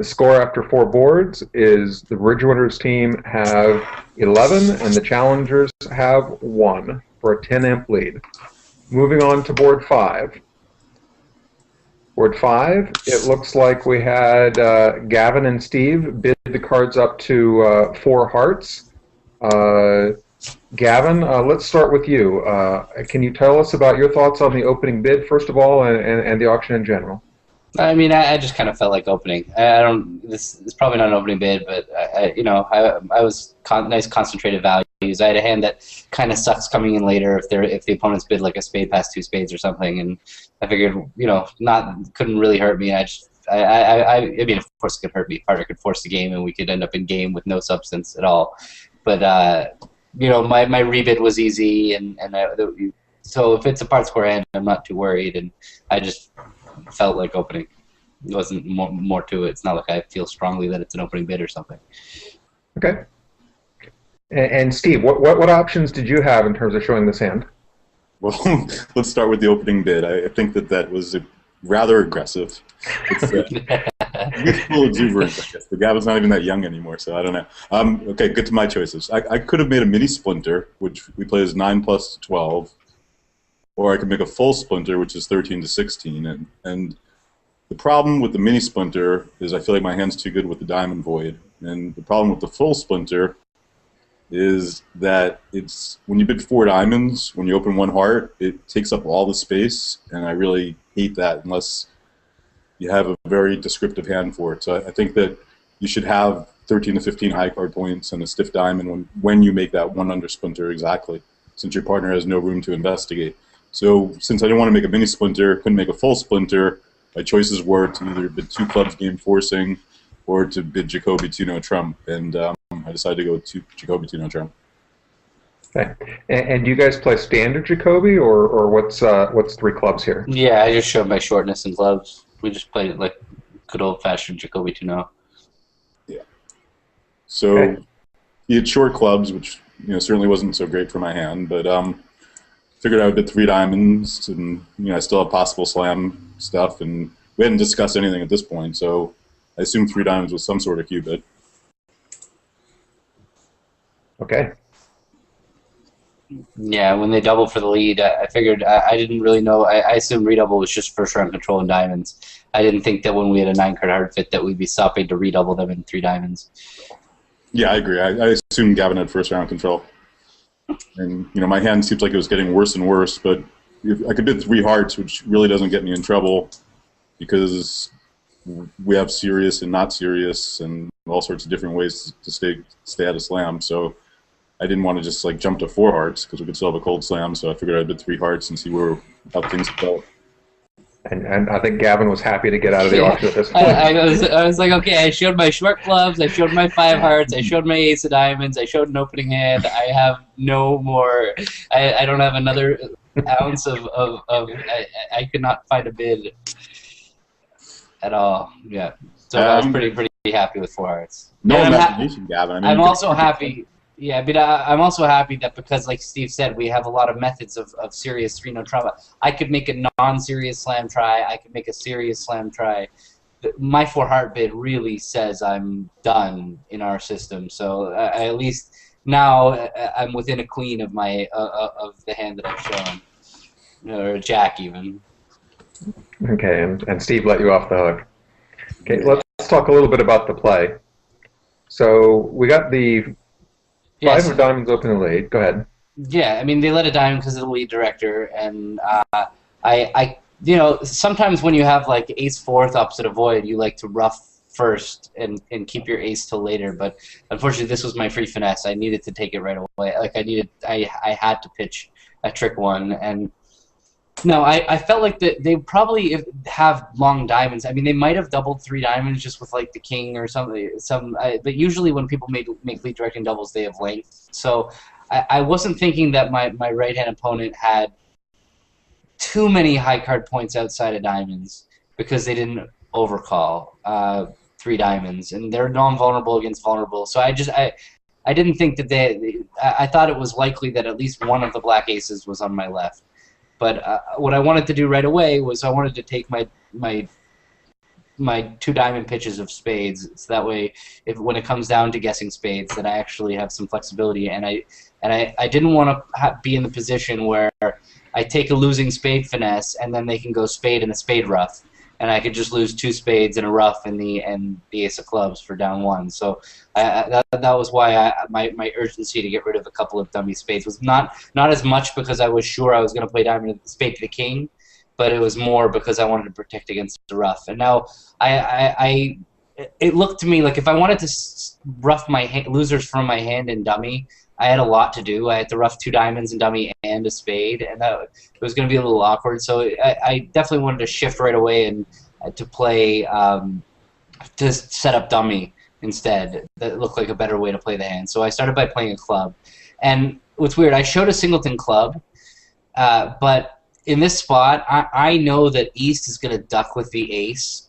The score after 4 boards is the Bridgewater's team have 11 and the challengers have 1 for a 10-amp lead. Moving on to board 5. Board 5, it looks like we had Gavin and Steve bid the cards up to 4 hearts. Gavin, let's start with you. Can you tell us about your thoughts on the opening bid, first of all, and the auction in general? I mean, I just kind of felt like opening. I don't. This is probably not an opening bid, but I was nice concentrated values. I had a hand that kind of sucks coming in later if the opponents bid like a spade past 2 spades or something, and I figured couldn't really hurt me. I mean, of course it could hurt me. Partner could force the game, and we could end up in game with no substance at all. But my rebid was easy, so if it's a part square hand, I'm not too worried, and I just felt like opening. It wasn't more to it. It's not like I feel strongly that it's an opening bid or something. Okay. And Steve, what options did you have in terms of showing this hand? Well, let's start with the opening bid. I think that was rather aggressive. It's youthful exuberance, I guess. But Gavin's not even that young anymore, so I don't know. Okay, get to my choices. I could have made a mini splinter, which we play as 9 plus 12. Or I could make a full splinter, which is 13 to 16. And the problem with the mini splinter is I feel like my hand's too good with the diamond void. And the problem with the full splinter is that it's when you bid 4 diamonds, when you open 1 heart, it takes up all the space, and I really hate that unless you have a very descriptive hand for it. So I think that you should have 13 to 15 high card points and a stiff diamond when you make that 1 under splinter exactly, since your partner has no room to investigate. So since I didn't want to make a mini splinter, couldn't make a full splinter, my choices were to either bid 2 clubs game forcing or to bid Jacoby 2-no trump, and I decided to go with Jacoby 2-no trump. Okay. And do you guys play standard Jacoby, or what's 3 clubs here? Yeah, I just showed my shortness in clubs. We just played it like good old-fashioned Jacoby 2-no. Yeah. So Okay. he had short clubs, which certainly wasn't so great for my hand, but figured I would bid 3 diamonds, and I still have possible slam stuff, and we hadn't discussed anything at this point, so I assumed 3 diamonds was some sort of cue bid. Okay. Yeah, when they doubled for the lead, I figured I didn't really know. I assumed redouble was just first round control and diamonds. I didn't think that when we had a 9-card hard fit that we'd be stopping to redouble them in 3 diamonds. Yeah, I agree. I assumed Gavin had first round control. And my hand seems like it was getting worse and worse, but I could bid 3 hearts, which really doesn't get me in trouble because we have serious and not serious and all sorts of different ways to stay out of slam. So I didn't want to just jump to 4 hearts because we could still have a cold slam. So I figured I'd bid 3 hearts and see how things go. And I think Gavin was happy to get out of the auction at this point. I was like, okay, I showed my short clubs, I showed my 5 hearts, I showed my ace of diamonds, I showed an opening hand. I have no more. I don't have another ounce of I could not find a bid at all. Yeah, so I was pretty happy with 4 hearts. No imagination, Gavin. I mean, I'm also happy. Yeah, but I'm also happy that because, like Steve said, we have a lot of methods of serious 3-no trauma. I could make a non-serious slam try. I could make a serious slam try. My 4-heart bid really says I'm done in our system. So I at least now I'm within a queen of my of the hand that I've shown, or a jack even. Okay, and Steve let you off the hook. Okay, let's talk a little bit about the play. So we got the 5 of diamonds open the lead. Go ahead. Yeah, I mean, they let a diamond because of the lead director, and I sometimes when you have like ace 4th opposite a void, you like to ruff first and keep your ace till later. But unfortunately, this was my free finesse. I needed to take it right away. Like I had to pitch a trick one, and no, I felt like that they probably have long diamonds. I mean, they might have doubled 3 diamonds just with like the king or something. But usually when people make lead directing doubles, they have length. So I wasn't thinking that my right hand opponent had too many high card points outside of diamonds because they didn't overcall 3 diamonds, and they're non-vulnerable against vulnerable. So I didn't think that I thought it was likely that at least one of the black aces was on my left. But what I wanted to do right away was I wanted to take my my 2 diamond pitches of spades. So that way, when it comes down to guessing spades, that I actually have some flexibility. And I didn't want to be in the position where I take a losing spade finesse and then they can go spade and a spade ruff, and I could just lose 2 spades and a ruff and the ace of clubs for down 1. So that was why my urgency to get rid of a couple of dummy spades was not as much because I was sure I was going to play diamond spade to the king, but it was more because I wanted to protect against the ruff. And now it looked to me like if I wanted to ruff my losers from my hand in dummy, I had a lot to do. I had to ruff 2 diamonds in dummy and a spade, and it was going to be a little awkward. So I definitely wanted to shift right away and to play to set up dummy instead. That looked like a better way to play the hand. So I started by playing a club. And what's weird, I showed a singleton club, but in this spot, I know that East is going to duck with the ace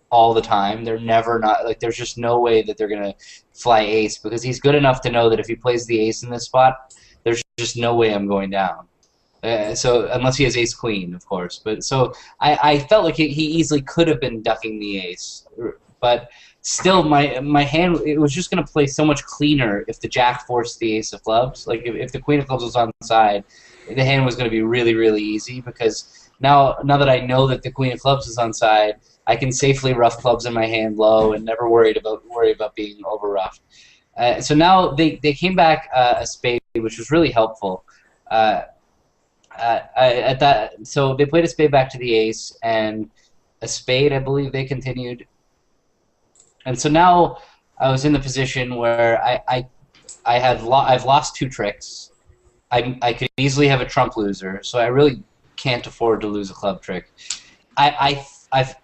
all the time. They're never not, like, there's just no way that they're going to fly ace because he's good enough to know that if he plays the ace in this spot, there's just no way I'm going down. So unless he has ace queen, of course. But so I felt like he easily could have been ducking the ace, but still my hand, it was just going to play so much cleaner if the jack forced the ace of clubs. Like if the queen of clubs was on the side, the hand was going to be really, really easy because now that I know that the queen of clubs is on side, I can safely ruff clubs in my hand low and never worry about being over roughed. So now they came back a spade, which was really helpful. So they played a spade back to the ace and a spade, I believe they continued. And so now I was in the position where I've lost 2 tricks. I could easily have a trump loser, so I really can't afford to lose a club trick. I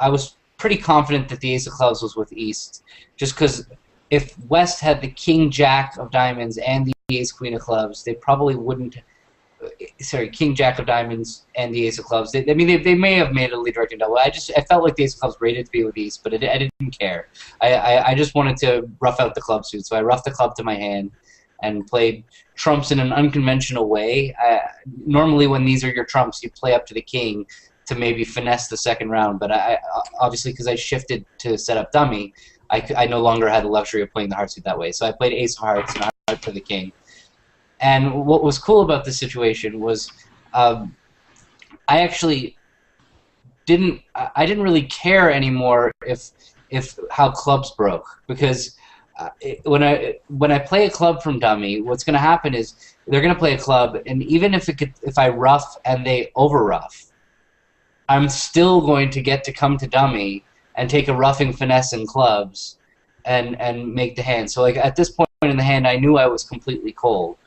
was pretty confident that the ace of clubs was with East, just because if West had the king jack of diamonds and the ace queen of clubs, they probably wouldn't. Sorry, king jack of diamonds and the ace of clubs. They may have made a lead directing double. I felt like the ace of clubs rated to be with East, but I didn't care. I just wanted to rough out the club suit, so I roughed the club to my hand and played trumps in an unconventional way. Normally when these are your trumps, you play up to the king to maybe finesse the second round, but obviously because I shifted to set up dummy, I no longer had the luxury of playing the heart suit that way. So I played ace of hearts and I for the king. And what was cool about this situation was I actually didn't really care anymore if how clubs broke, because when I play a club from dummy, what's going to happen is they're going to play a club, and even if I rough and they over rough, I'm still going to get to come to dummy and take a roughing finesse in clubs and make the hand. So like at this point in the hand, I knew I was completely cold.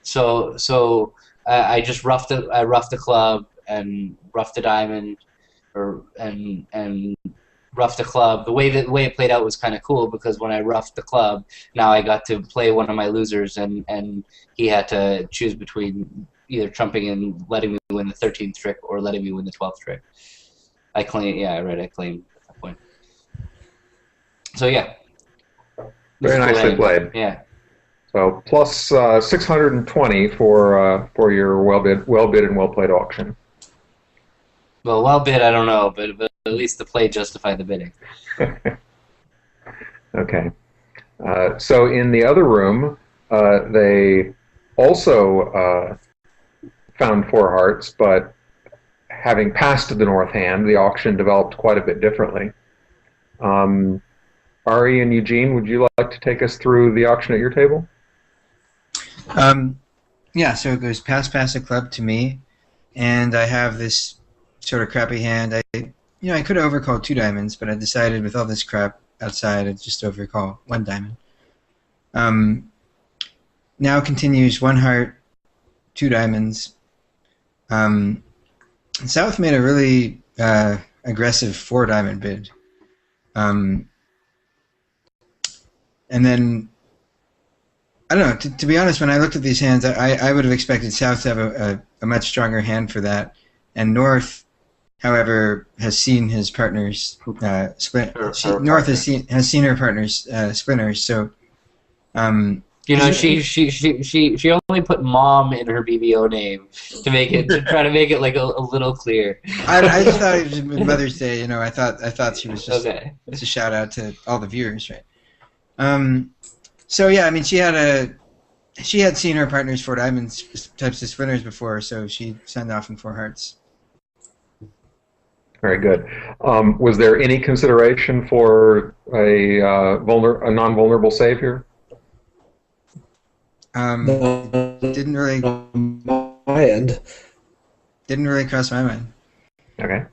So I just roughed the club and roughed the diamond, and roughed the club. The way it played out was kind of cool, because when I roughed the club, now I got to play one of my losers, and he had to choose between either trumping and letting me win the 13th trick or letting me win the 12th trick. I claimed at that point. So yeah. Very nicely played. Yeah. So plus 620 for your well bid and well played auction. Well, well bid, I don't know, but at least the play justified the bidding. Okay. So in the other room, they also found 4 hearts, but having passed the north hand, the auction developed quite a bit differently. Ari and Eugene, would you like to take us through the auction at your table? Yeah, so it goes pass a club to me, and I have this sort of crappy hand. I could have overcalled 2 diamonds, but I decided with all this crap outside, I'd just overcall 1 diamond. Now continues 1 heart, 2 diamonds. South made a really aggressive 4 diamond bid. And then, I don't know, to be honest, when I looked at these hands, I would have expected South to have a much stronger hand for that. And North, however, has seen his partners split. North has seen her partners splinters. So, You know, she only put mom in her BBO name to try to make it like a little clear. I just thought it was Mother's Day. You know, I thought she was just Okay. it's a shout out to all the viewers, right? So yeah, I mean, she had seen her partner's four diamonds types of spinners before, so she signed off in four hearts. Very good. Was there any consideration for a non-vulnerable save here? Didn't really on my end. Didn't really cross my mind. Okay.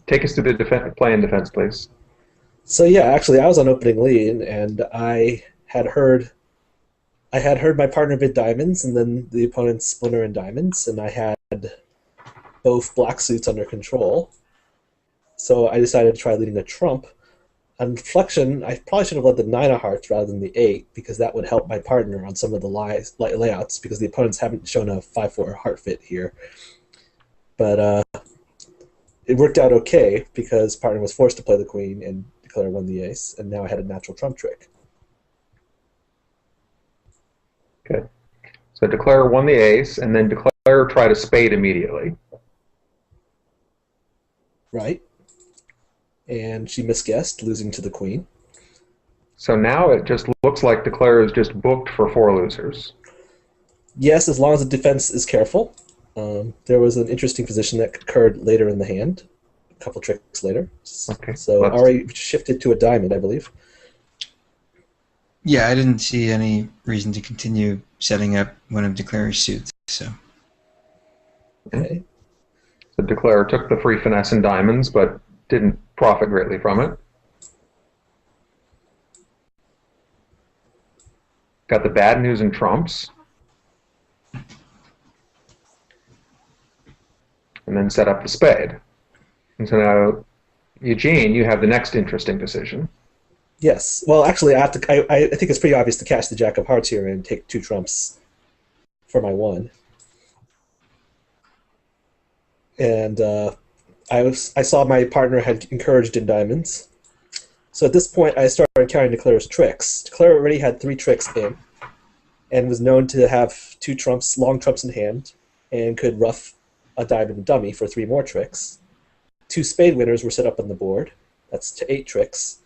Take us to the play in defense, please. So yeah, actually, I was on opening lead, and I had heard my partner bid diamonds, and then the opponent's splinter in diamonds, and I had both black suits under control. So I decided to try leading a trump. On reflection, I probably should have led the 9 of hearts rather than the 8, because that would help my partner on some of the layouts, because the opponents haven't shown a 5-4 heart fit here. But it worked out okay, because partner was forced to play the queen, and Declare won the ace, and now I had a natural trump trick. Okay. So Declare won the ace, and then Declare tried a spade immediately. Right. And she misguessed, losing to the queen. So now it just looks like Declare is just booked for 4 losers. Yes, as long as the defense is careful. There was an interesting position that occurred later in the hand, a couple tricks later. Okay. So Ari shifted to a diamond, I believe. Yeah, I didn't see any reason to continue setting up one of Declare's suits. So. Okay. So Declare took the free finesse in diamonds, but didn't profit greatly from it. Got the bad news in trumps. And then set up the spade. And so now, Eugene, you have the next interesting decision. Yes. Well, actually, I think it's pretty obvious to cash the jack of hearts here and take 2 trumps for my 1. And I saw my partner had encouraged in diamonds. So at this point, I started counting Declare's tricks. Declare already had 3 tricks in, and was known to have 2 trumps, long trumps in hand, and could ruff a diamond dummy for 3 more tricks. 2 spade winners were set up on the board. That's to 8 tricks.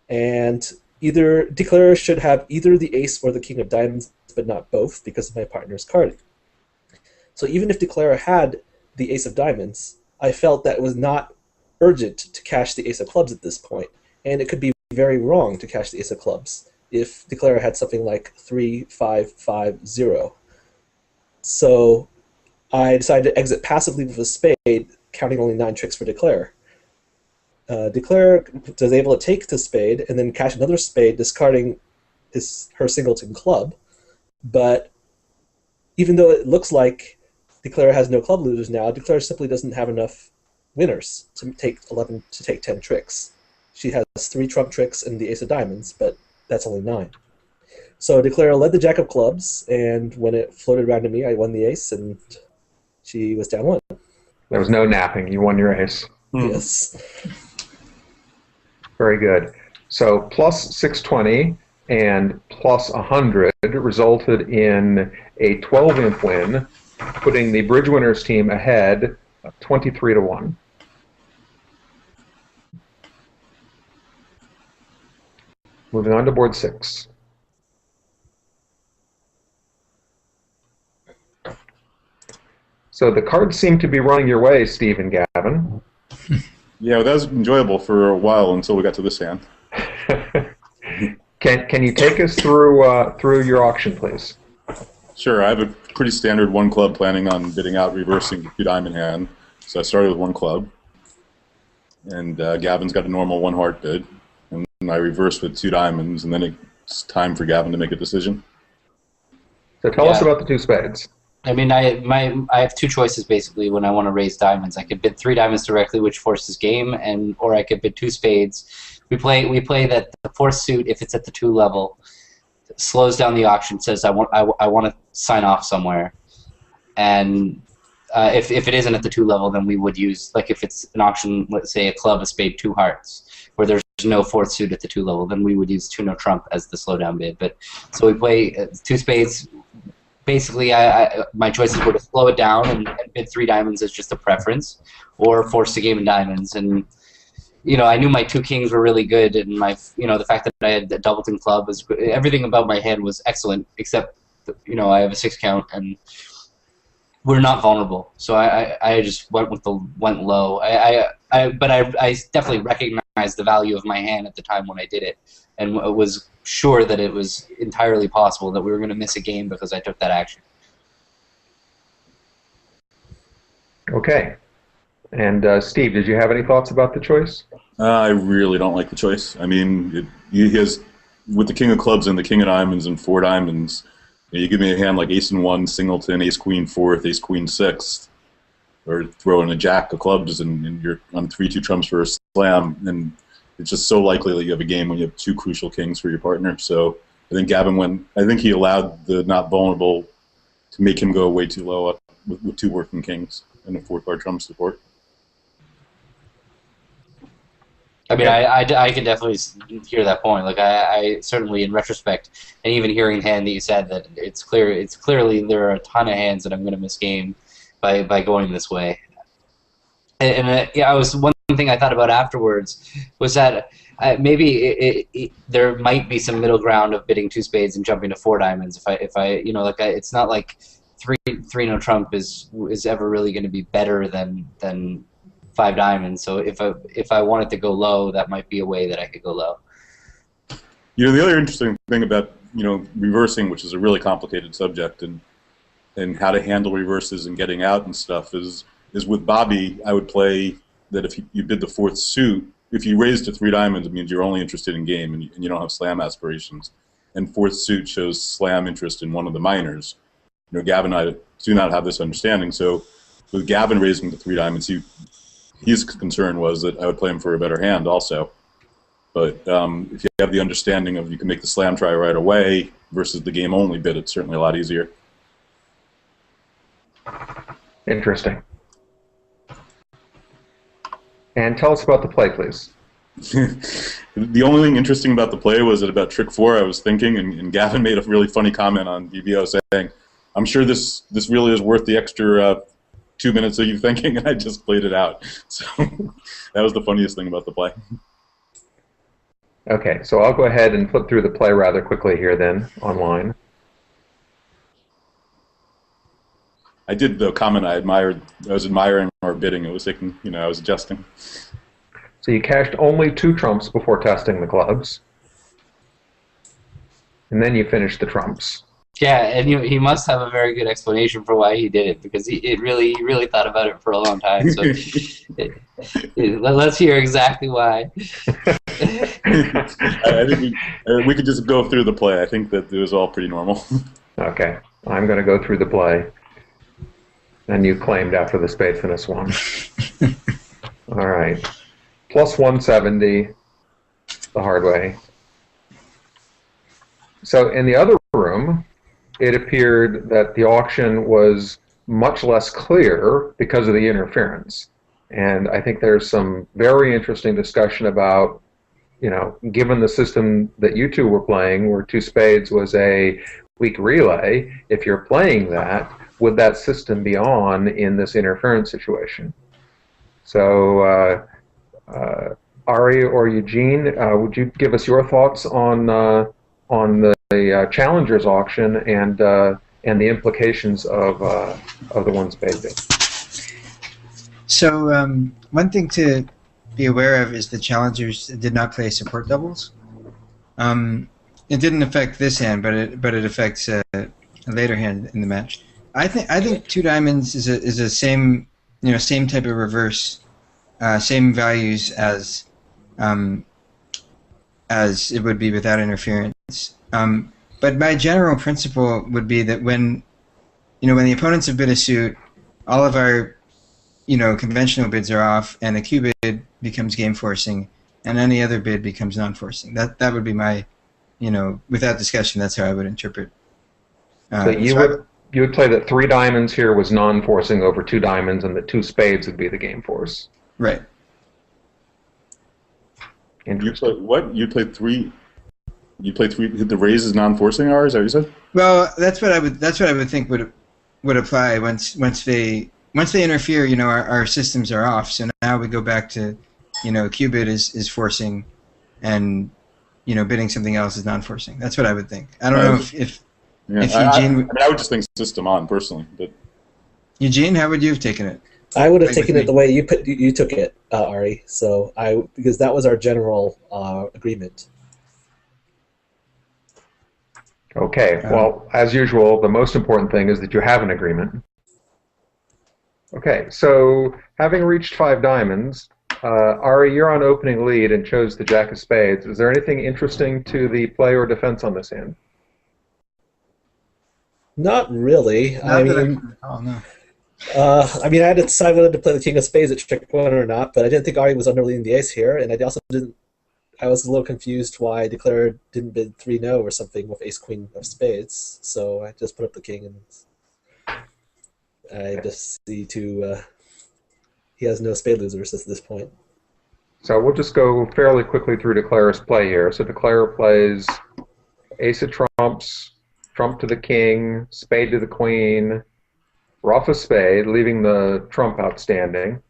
And either Declare should have either the ace or the king of diamonds, but not both, because of my partner's carding. So even if Declare had the ace of diamonds, I felt that it was not urgent to cash the ace of clubs at this point, and it could be very wrong to cash the ace of clubs if Declare had something like 3-5-5-0. So I decided to exit passively with a spade, counting only 9 tricks for Declare. Declare was able to take the spade and then cash another spade, discarding her singleton club. But even though it looks like Declare has no club losers now, Declare simply doesn't have enough winners to take 10 tricks. She has 3 trump tricks and the ace of diamonds, but that's only 9. So Declare led the jack of clubs, and when it floated around to me, I won the ace, and she was down 1. There was no napping. You won your ace. Yes. Very good. So plus 620 and plus 100 resulted in a 12-imp win, putting the Bridge Winners team ahead 23-1. Moving on to board 6. So the cards seem to be running your way, Steve and Gavin. Yeah, that was enjoyable for a while until we got to this hand. Can you take us through your auction, please? Sure, I have a pretty standard 1 club planning on bidding out reversing the 2 diamond hand. So I started with 1 club, and Gavin's got a normal 1 heart bid, and then I reversed with 2 diamonds, and then it's time for Gavin to make a decision. So tell us about the 2 spades. I mean, I have 2 choices basically when I want to raise diamonds. I could bid 3 diamonds directly, which forces game, or I could bid 2 spades. We play that the 4th suit, if it's at the 2 level, slows down the auction. Says I want to sign off somewhere, and if it isn't at the 2 level, then we would use, like if it's an auction, let's say a club, a spade, 2 hearts, where there's no fourth suit at the 2 level, then we would use 2 no trump as the slowdown bid. But so we play 2 spades. Basically, my choices were to slow it down and bid 3 diamonds as just a preference, or force the game in diamonds. And I knew my 2 kings were really good, and the fact that I had a Doubleton club was everything about my hand was excellent, except I have a 6 count and we're not vulnerable. So I just went low. But I definitely recognized the value of my hand at the time when I did it, and was sure that it was entirely possible that we were going to miss a game because I took that action. Okay. And Steve, did you have any thoughts about the choice? I really don't like the choice. I mean, he has, with the king of clubs and the king of diamonds and 4 diamonds, you give me a hand like ace and 1, singleton, ace queen 4th, ace queen 6th, or throw in a jack of clubs and you're on 3-2 trumps for a slam, and it's just so likely that you have a game when you have 2 crucial kings for your partner. So I think Gavin I think he allowed the not vulnerable to make him go way too low up with 2 working kings and a 4-card trump support. I mean, I can definitely hear that point. Like, I certainly, in retrospect, and even hearing the hand that you said, that it's clearly there are a ton of hands that I'm going to miss game by going this way. And one thing I thought about afterwards was that maybe there might be some middle ground of bidding 2 spades and jumping to 4 diamonds. It's not like 3 no trump is ever really going to be better than 5 diamonds. So if I wanted to go low, that might be a way that I could go low. The other interesting thing about reversing, which is a really complicated subject, and how to handle reverses and getting out and stuff is with Bobby. I would play that if you bid the 4th suit, if you raise to 3 diamonds, it means you're only interested in game and you don't have slam aspirations. And 4th suit shows slam interest in one of the minors. Gavin and I do not have this understanding. So with Gavin raising to 3 diamonds, his concern was that I would play him for a better hand also. But if you have the understanding of you can make the slam try right away versus the game only bid, it's certainly a lot easier. Interesting. And tell us about the play, please. The only thing interesting about the play was that about trick 4 I was thinking, and Gavin made a really funny comment on DBO saying, I'm sure this really is worth the extra 2 minutes of you thinking, and I just played it out. So that was the funniest thing about the play. Okay, so I'll go ahead and flip through the play rather quickly here then, online. I did the comment I was admiring our bidding. It was taking, I was adjusting. So you cashed only 2 trumps before testing the clubs. And then you finished the trumps. Yeah, and he must have a very good explanation for why he did it, because he really thought about it for a long time. So let's hear exactly why. I think we could just go through the play. I think that it was all pretty normal. Okay, I'm going to go through the play. And you claimed after the spade finish 1. All right. Plus 170 the hard way. So in the other room, it appeared that the auction was much less clear because of the interference. And I think there's some very interesting discussion about, given the system that you two were playing, where 2 spades was a weak relay, if you're playing that, would that system be on in this interference situation? So, Ari or Eugene, would you give us your thoughts on the challengers auction and the implications of the 1 spade bid? So one thing to be aware of is the challengers did not play support doubles. It didn't affect this hand, but it affects a later hand in the match. I think 2 diamonds is a same type of reverse, same values as it would be without interference. But my general principle would be that when the opponents have bid a suit, all of our conventional bids are off, and the Q bid becomes game forcing, and any other bid becomes non-forcing. That would be my, without discussion, that's how I would interpret. So you would play that 3 diamonds here was non-forcing over 2 diamonds, and the 2 spades would be the game force. Right. You play what? You play three. You play three. The raise is non-forcing R. Is that what you said? Well, that's what I would think would apply once they interfere. You know, our systems are off. So now we go back to, you know, qubit is forcing, and you know, bidding something else is non-forcing. That's what I would think. I don't know if Eugene. I would just think system on personally, but Eugene, how would you have taken it? I would have taken it the way you took it, Ari. So because that was our general agreement. Okay, well, as usual, the most important thing is that you have an agreement. Okay, so having reached 5 diamonds, Ari, you're on opening lead and chose the Jack of Spades. Is there anything interesting to the play or defense on this hand? Not really. I mean, I had to decide whether to play the King of Spades at check one or not, but I didn't think Ari was underleading the ace here, and I also didn't. I was a little confused why Declare didn't bid 3-no or something with Ace Queen of Spades, so I just put up the king, and I just see he has no spade losers at this point. So we'll just go fairly quickly through Declare's play here. So Declare plays ace of trumps, trump to the king, spade to the queen, ruff a spade, leaving the trump outstanding,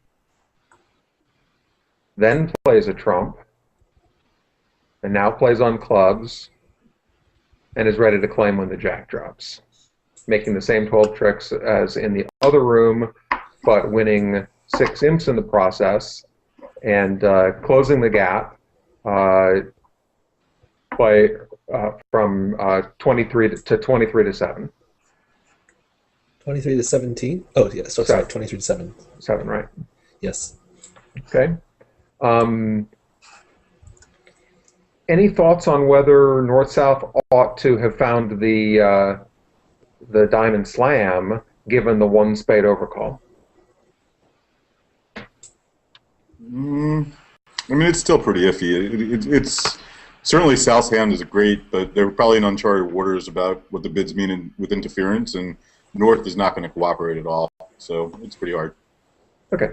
then plays a trump, and now plays on clubs, and is ready to claim when the jack drops, making the same 12 tricks as in the other room, but winning 6 imps in the process, and closing the gap by from 23 to 7. 23 to 17? Oh, yeah, so sorry, 23 to 7. 7, right? Yes. Okay. Any thoughts on whether North-South ought to have found the diamond slam given the 1 spade overcall? I mean, it's still pretty iffy. It's certainly South's hand is great, but they're probably in uncharted waters about what the bids mean with interference, and North is not going to cooperate at all. So it's pretty hard. Okay.